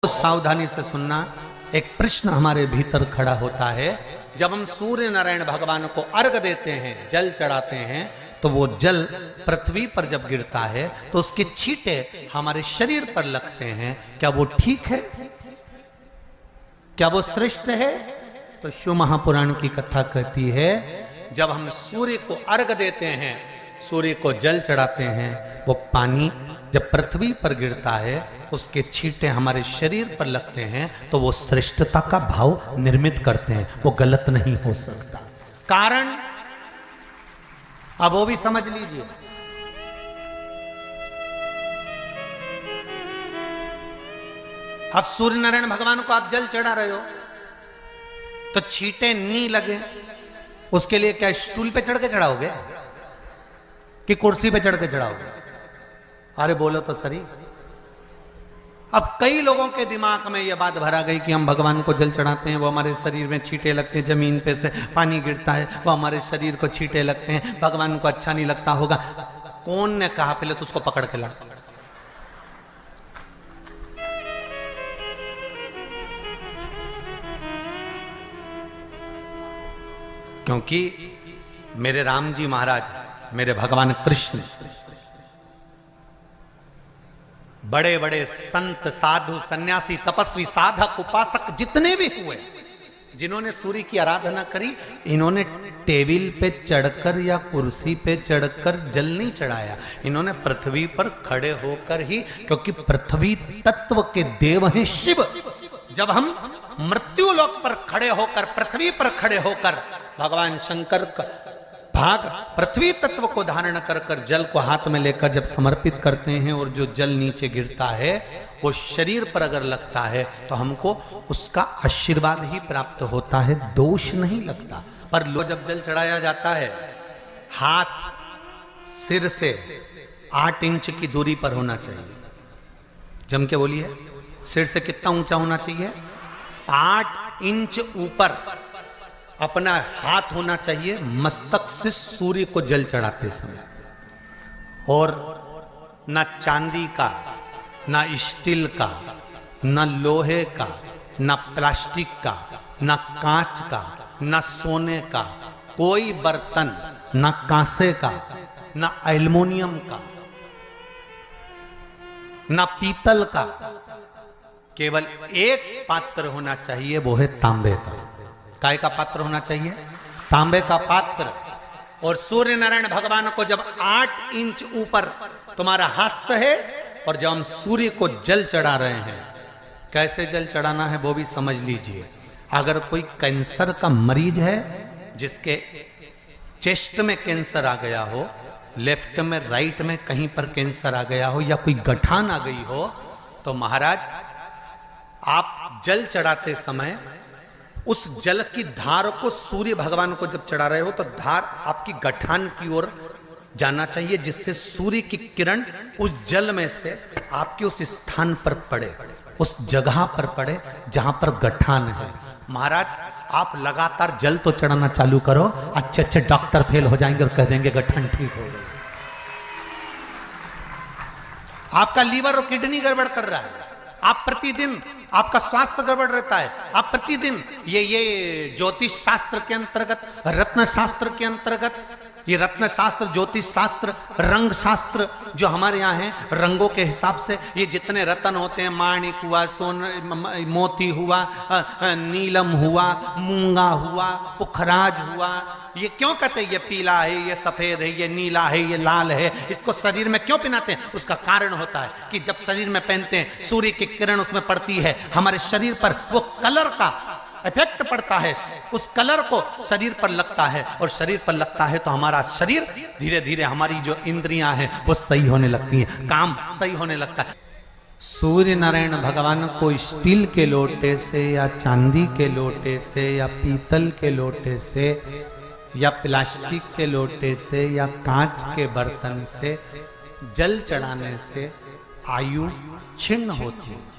सावधानी से सुनना। एक प्रश्न हमारे भीतर खड़ा होता है, जब हम सूर्य नारायण भगवान को अर्घ देते हैं, जल चढ़ाते हैं, तो वो जल पृथ्वी पर जब गिरता है तो उसके छींटे हमारे शरीर पर लगते हैं। क्या वो ठीक है? क्या वो श्रेष्ठ है? तो शिव महापुराण की कथा कहती है, जब हम सूर्य को अर्घ देते हैं, सूर्य को जल चढ़ाते हैं, वो पानी जब पृथ्वी पर गिरता है, उसके छींटे हमारे शरीर पर लगते हैं, तो वो श्रेष्ठता का भाव निर्मित करते हैं। वो गलत नहीं हो सकता। कारण अब वो भी समझ लीजिए। अब सूर्य नारायण भगवान को आप जल चढ़ा रहे हो तो छींटे नहीं लगे, उसके लिए क्या स्टूल पे चढ़ के चढ़ाओगे कि कुर्सी पे चढ़ के चढ़ाओगे? अरे बोलो तो सही। अब कई लोगों के दिमाग में यह बात भरा गई कि हम भगवान को जल चढ़ाते हैं, वो हमारे शरीर में छींटे लगते हैं, जमीन पे से पानी गिरता है, वो हमारे शरीर को छींटे लगते हैं, भगवान को अच्छा नहीं लगता होगा। कौन ने कहा? पहले तो उसको पकड़ के ला। क्योंकि मेरे राम जी महाराज, मेरे भगवान कृष्ण, बड़े बड़े संत, साधु, सन्यासी, तपस्वी, साधक, उपासक जितने भी हुए, जिन्होंने सूर्य की आराधना करी, इन्होंने टेबल पे चढ़कर या कुर्सी पे चढ़कर जल नहीं चढ़ाया। इन्होंने पृथ्वी पर खड़े होकर ही, क्योंकि पृथ्वी तत्व के देव हैं शिव। जब हम मृत्यु लोक पर खड़े होकर, पृथ्वी पर खड़े होकर भगवान शंकर का भाग पृथ्वी तत्व को धारण कर कर जल को हाथ में लेकर जब समर्पित करते हैं, और जो जल नीचे गिरता है वो शरीर पर अगर लगता है तो हमको उसका आशीर्वाद ही प्राप्त होता है, दोष नहीं लगता। पर लो, जब जल चढ़ाया जाता है, हाथ सिर से 8 इंच की दूरी पर होना चाहिए। जम के बोलिए, सिर से कितना ऊंचा होना चाहिए? 8 इंच ऊपर अपना हाथ होना चाहिए मस्तक से सूर्य को जल चढ़ाते समय। और ना चांदी का, ना स्टील का, ना लोहे का, ना प्लास्टिक का, ना कांच का, ना सोने का कोई बर्तन, ना कांसे का, ना एल्युमिनियम का, ना पीतल का, केवल एक पात्र होना चाहिए, वो है तांबे का। काय का पात्र होना चाहिए? तांबे का पात्र। और सूर्य नारायण भगवान को जब 8 इंच ऊपर तुम्हारा हस्त है, और जब हम सूर्य को जल चढ़ा रहे हैं, कैसे जल चढ़ाना है वो भी समझ लीजिए। अगर कोई कैंसर का मरीज है, जिसके चेस्ट में कैंसर आ गया हो, लेफ्ट में, राइट में कहीं पर कैंसर आ गया हो, या कोई गठान आ गई हो, तो महाराज आप जल चढ़ाते समय उस जल की धार को सूर्य भगवान को जब चढ़ा रहे हो, तो धार आपकी गठान की ओर जाना चाहिए, जिससे सूर्य की किरण उस जल में से आपके उस स्थान पर पड़े, उस जगह पर पड़े जहां पर गठान है। महाराज आप लगातार जल तो चढ़ाना चालू करो, अच्छे अच्छे डॉक्टर फेल हो जाएंगे और कह देंगे गठान ठीक हो गई। आपका लीवर और किडनी गड़बड़ कर रहा है, आप प्रतिदिन, आपका स्वास्थ्य गड़बड़ रहता है, आप प्रतिदिन ये ज्योतिष शास्त्र के अंतर्गत, रत्न शास्त्र के अंतर्गत, ये रत्न शास्त्र, ज्योतिष शास्त्र, रंग शास्त्र जो हमारे यहाँ है, रंगों के हिसाब से ये जितने रत्न होते हैं, माणिक हुआ, मोती हुआ, नीलम हुआ, मूंगा हुआ, पुखराज हुआ, ये क्यों कहते हैं ये पीला है, ये सफेद है, ये नीला है, ये लाल है, इसको शरीर में क्यों पहनाते हैं? उसका कारण होता है कि जब शरीर में पहनते हैं, सूर्य की किरण उसमें पड़ती है, हमारे शरीर पर वो कलर का इफेक्ट पड़ता है, उस कलर को शरीर पर लगता है, और शरीर पर लगता है तो हमारा शरीर धीरे धीरे, हमारी जो इंद्रियां हैं वो सही होने लगती हैं, काम सही होने लगता है। सूर्य नारायण भगवान को स्टील के लोटे से, या चांदी के लोटे से, या पीतल के लोटे से, या प्लास्टिक के लोटे से, या कांच के बर्तन से जल चढ़ाने से आयु छिन्न होती है।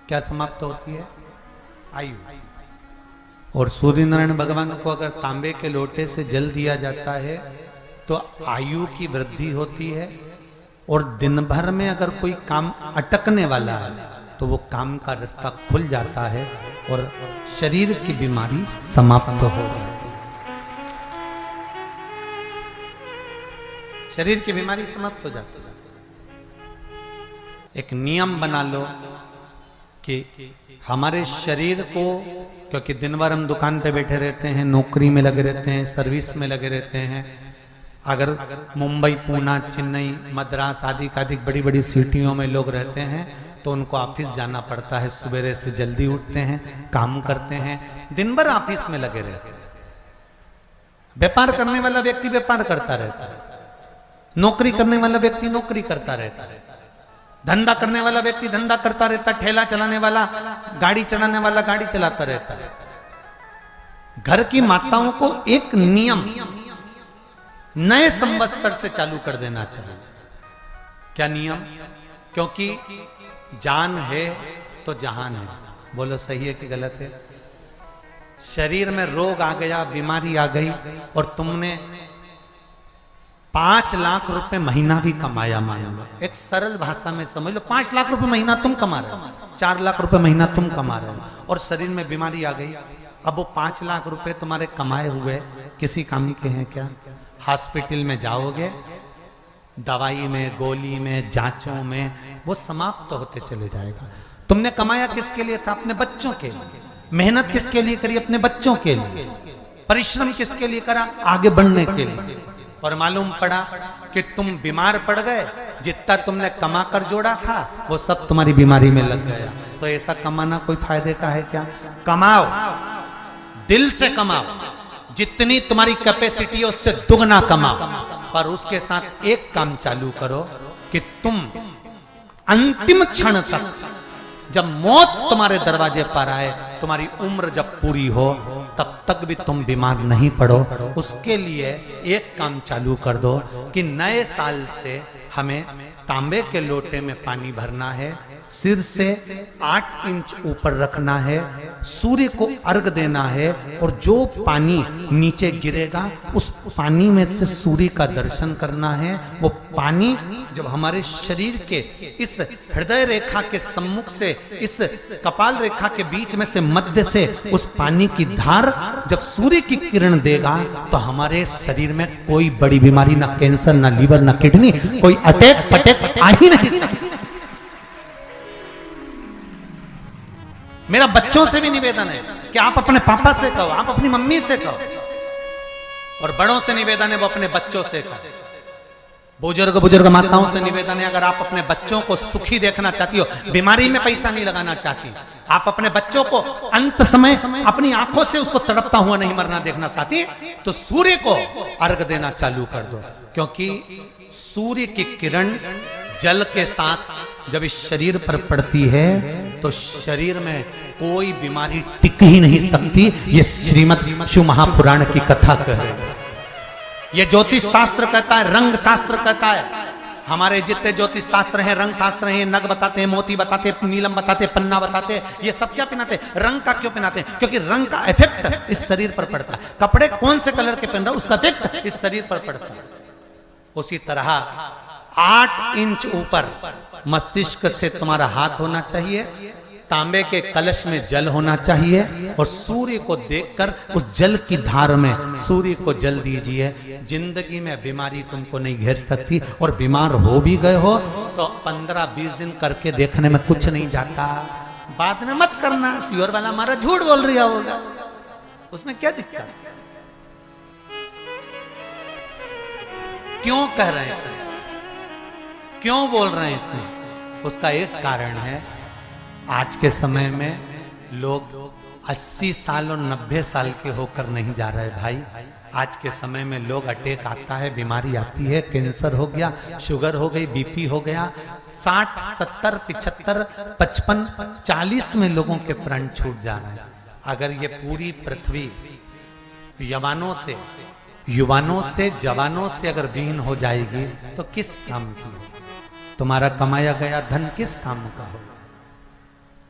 क्या समाप्त होती है? आयु। और सूर्य नारायण भगवान को अगर तांबे के लोटे से जल दिया जाता है तो आयु की वृद्धि होती है, और दिन भर में अगर कोई काम अटकने वाला है तो वो काम का रास्ता खुल जाता है और शरीर की बीमारी समाप्त हो जाती है। शरीर की बीमारी समाप्त हो जाती है। एक नियम बना लो कि हमारे शरीर को, क्योंकि दिन भर हम दुकान पे बैठे रहते हैं, नौकरी में लगे रहते हैं, सर्विस में लगे रहते हैं। अगर मुंबई, पूना, चेन्नई, मद्रास आदि का अधिक बड़ी बड़ी सिटियों में लोग रहते हैं तो उनको ऑफिस जाना पड़ता है। सवेरे से जल्दी उठते हैं, काम करते हैं, दिन भर ऑफिस में लगे रहते हैं। व्यापार करने वाला व्यक्ति व्यापार करता रहता है, नौकरी करने वाला व्यक्ति नौकरी करता रहता है, धंधा करने वाला व्यक्ति धंधा करता रहता है, ठेला चलाने वाला, गाड़ी चलाने वाला गाड़ी चलाता रहता है। घर की माताओं को एक नियम नए संवत्सर से चालू कर देना चाहिए। क्या नियम? क्योंकि जान है तो जहान है। बोलो सही है कि गलत है? शरीर में रोग आ गया, बीमारी आ गई और तुमने 5 लाख रुपए महीना भी कमाया, मान लो, एक सरल भाषा में समझ लो, 5 लाख रुपए महीना तुम कमा रहे हो, 4 लाख रुपए महीना तुम कमा रहे हो और शरीर में बीमारी आ गई। अब वो 5 लाख रुपए तुम्हारे कमाए हुए किसी काम के हैं क्या? हॉस्पिटल में जाओगे, दवाई में, गोली में, जांचों में वो समाप्त होते चले जाएगा। तुमने कमाया किसके लिए था? अपने बच्चों के लिए। मेहनत किसके लिए करी? अपने बच्चों के लिए। परिश्रम किसके लिए करा? आगे बढ़ने के लिए। और मालूम पड़ा कि तुम बीमार पड़ गए, जितना तुमने कमा कर जोड़ा था वो सब तुम्हारी बीमारी में लग गया। तो ऐसा कमाना कोई फायदे का है क्या? कमाओ, दिल से कमाओ, जितनी तुम्हारी कैपेसिटी है उससे दुगना कमाओ, पर उसके साथ एक काम चालू करो कि तुम अंतिम क्षण तक, जब मौत तुम्हारे दरवाजे पर आए, तुम्हारी उम्र जब पूरी हो, तब तक भी तुम बीमार नहीं पड़ो। उसके लिए एक काम चालू कर दो कि नए साल से हमें तांबे के लोटे में पानी भरना है, सिर से 8 इंच ऊपर रखना है, सूर्य को अर्घ देना है और जो पानी नीचे गिरेगा उस पानी में से सूर्य का दर्शन करना है। वो पानी जब हमारे शरीर के इस हृदय रेखा के सम्मुख से, इस कपाल रेखा के बीच में से, मध्य से उस पानी की धार जब सूर्य की किरण देगा तो हमारे शरीर में कोई बड़ी बीमारी, ना कैंसर, ना लीवर, ना किडनी, कोई अटैक पटैक आ ही नहीं सकती। मेरा बच्चों से भी निवेदन है कि आप अपने पापा से कहो, आप अपनी मम्मी से कहो, और बड़ों से निवेदन है वो अपने बच्चों से कहो। बुजुर्ग माताओं से निवेदन है, अगर आप अपने बच्चों को सुखी देखना चाहती हो, बीमारी में पैसा नहीं लगाना चाहती, आप अपने बच्चों को अंत समय अपनी आंखों से उसको तड़पता हुआ नहीं मरना देखना चाहती, तो सूर्य को अर्घ देना चालू कर दो। क्योंकि सूर्य की किरण जल के साथ जब इस शरीर पर पड़ती है तो शरीर में कोई बीमारी टिक ही नहीं सकती। ये श्रीमद् शिव महापुराण की कथा कह रही है। ये ज्योतिष शास्त्र कहता है, रंग शास्त्र कहता है। हमारे जितने ज्योतिष शास्त्र हैं, रंग शास्त्र हैं, नग बताते हैं, मोती बताते हैं, नीलम बताते हैं, पन्ना बताते हैं, ये सब क्या पहनाते हैं? रंग का क्यों पहनाते हैं? क्योंकि रंग का इफेक्ट इस शरीर पर पड़ता है। कपड़े कौन से कलर के पहन रहा है उसका इफेक्ट इस शरीर पर पड़ता है। उसी तरह 8 इंच ऊपर मस्तिष्क से तुम्हारा हाथ होना चाहिए, तांबे के कलश में जल होना चाहिए और सूर्य को देखकर उस जल की धार में सूर्य को जल दीजिए। जिंदगी में बीमारी तुमको नहीं घेर सकती, और बीमार हो भी गए हो तो 15-20 दिन करके देखने में कुछ नहीं जाता। बाद में मत करना, श्योर वाला हमारा झूठ बोल रहा होगा, उसमें क्या दिक्कत? क्यों कह रहे हैं, क्यों बोल रहे हैं? उसका एक कारण है, आज के समय में लोग 80 साल और 90 साल के होकर नहीं जा रहे भाई। आज के समय में लोग अटैक आता है, बीमारी आती है, कैंसर हो गया, शुगर हो गई, बीपी हो गया, 60, 70, 75, 55, 40 में लोगों के प्राण छूट जा रहे हैं। अगर ये पूरी पृथ्वी युवानों से जवानों से अगर विहीन हो जाएगी तो किस काम की? तुम्हारा कमाया गया धन किस काम का हो?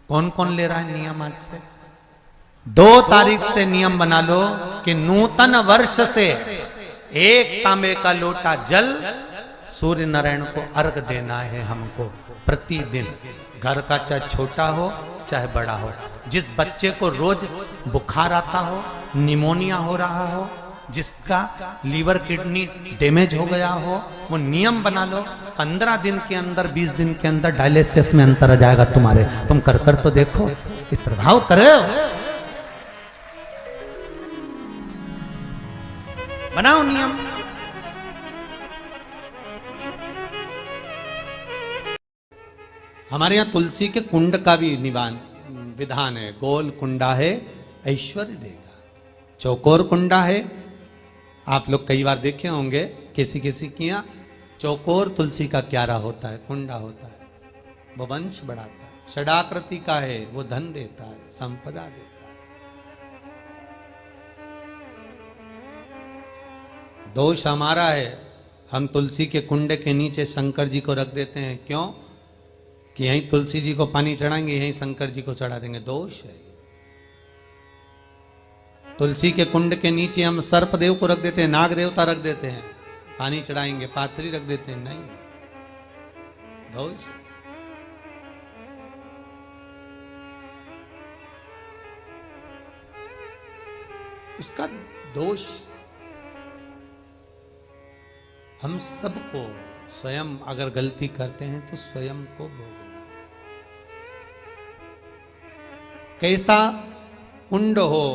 कौन कौन ले रहा है नियम? आज से 2 तारीख से नियम बना लो कि नूतन वर्ष से 1 तांबे का लोटा जल सूर्य नारायण को अर्घ देना है हमको प्रतिदिन। घर का चाहे छोटा हो चाहे बड़ा हो, जिस बच्चे को रोज बुखार आता हो, निमोनिया हो रहा हो, जिसका लीवर किडनी डैमेज हो गया हो, वो नियम बना लो 15 दिन के अंदर 20 दिन के अंदर डायलिसिस में अंतर आ जाएगा तुम्हारे। तुम कर तो देखो, इस प्रभाव करो, बनाओ नियम। हमारे यहां तुलसी के कुंड का भी विधान है। गोल कुंडा है ऐश्वर्य देगा, चौकोर कुंडा है। आप लोग कई बार देखे होंगे किसी के यहाँ चौकोर तुलसी का क्यारा होता है, कुंडा होता है, वो वंश बढ़ाता है। षडाकृति का है, वो धन देता है, संपदा देता है। दोष हमारा है, हम तुलसी के कुंड के नीचे शंकर जी को रख देते हैं। क्यों? कि यहीं तुलसी जी को पानी चढ़ाएंगे, यहीं शंकर जी को चढ़ा देंगे। दोष है। तुलसी के कुंड के नीचे हम सर्प देव को रख देते हैं, नाग देवता रख देते हैं, पानी चढ़ाएंगे, पात्री रख देते हैं, नहीं, दोष। उसका दोष हम सबको, स्वयं अगर गलती करते हैं तो स्वयं को भोगना। कैसा कुंड हो,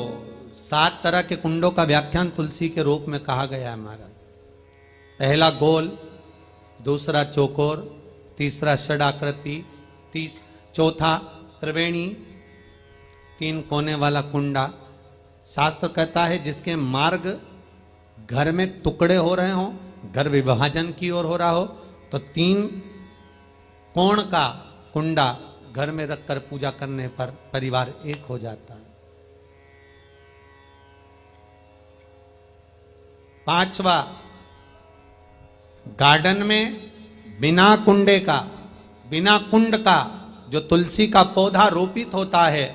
7 तरह के कुंडों का व्याख्यान तुलसी के रूप में कहा गया है महाराज। पहला गोल, दूसरा चौकोर, तीसरा षडाकृति, चौथा त्रिवेणी, 3 कोने वाला कुंडा। शास्त्र कहता है जिसके मार्ग घर में टुकड़े हो रहे हों, घर विभाजन की ओर हो रहा हो, तो 3 कोण का कुंडा घर में रखकर पूजा करने पर परिवार एक हो जाता है। 5वां, गार्डन में बिना कुंडे का, बिना कुंड का जो तुलसी का पौधा रोपित होता है,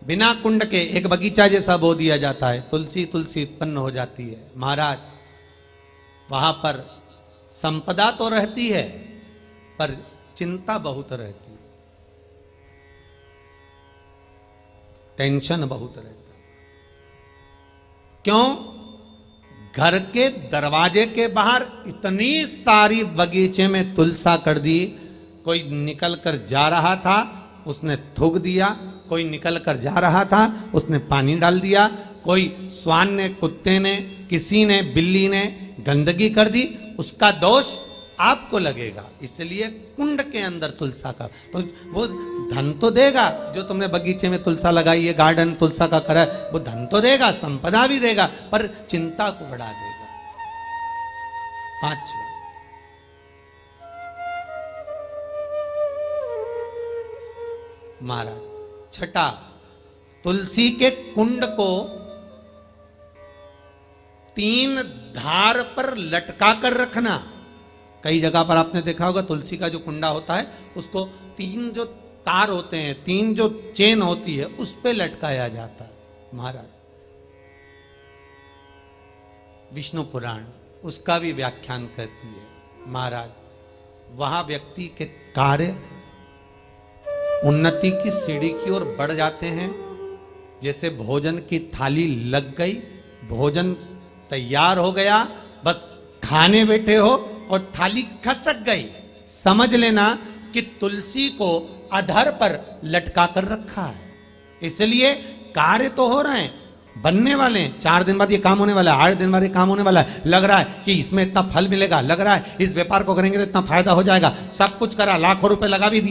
बिना कुंड के एक बगीचा जैसा बो दिया जाता है, तुलसी उत्पन्न हो जाती है। महाराज, वहां पर संपदा तो रहती है पर चिंता बहुत रहती है, टेंशन बहुत रहता है। क्यों? घर के दरवाजे के बाहर इतनी सारी बगीचे में तुलसा कर दी। कोई निकल कर जा रहा था, उसने थूक दिया, कोई निकल कर जा रहा था, उसने पानी डाल दिया, कोई श्वान ने, कुत्ते ने, किसी ने, बिल्ली ने गंदगी कर दी, उसका दोष आपको लगेगा। इसलिए कुंड के अंदर तुलसा का, तो वो धन तो देगा, जो तुमने बगीचे में तुलसा लगाई है, गार्डन तुलसा का करा, वो धन तो देगा, संपदा भी देगा, पर चिंता को बढ़ा देगा। 5वां, महाराज, 6, तुलसी के कुंड को 3 धार पर लटका कर रखना। कई जगह पर आपने देखा होगा तुलसी का जो कुंडा होता है उसको 3 जो तार होते हैं, 3 जो चेन होती है, उस पे लटकाया जाता है। महाराज, विष्णु पुराण उसका भी व्याख्यान करती है। महाराज, वहां व्यक्ति के कार्य उन्नति की सीढ़ी की ओर बढ़ जाते हैं। जैसे भोजन की थाली लग गई, भोजन तैयार हो गया, बस खाने बैठे हो और थाली खसक गई, समझ लेना कि तुलसी को अधर पर लटका कर रखा है। इसलिए कार्य तो हो रहे हैं, बनने वाले हैं, 4 दिन बाद ये काम होने वाला है, 8 दिन बाद ये काम होने वाला है, लग रहा है कि इसमें इतना फल मिलेगा, लग रहा है इस व्यापार को करेंगे तो इतना फायदा हो जाएगा, सब कुछ करा, लाखों रुपए लगा भी दिए,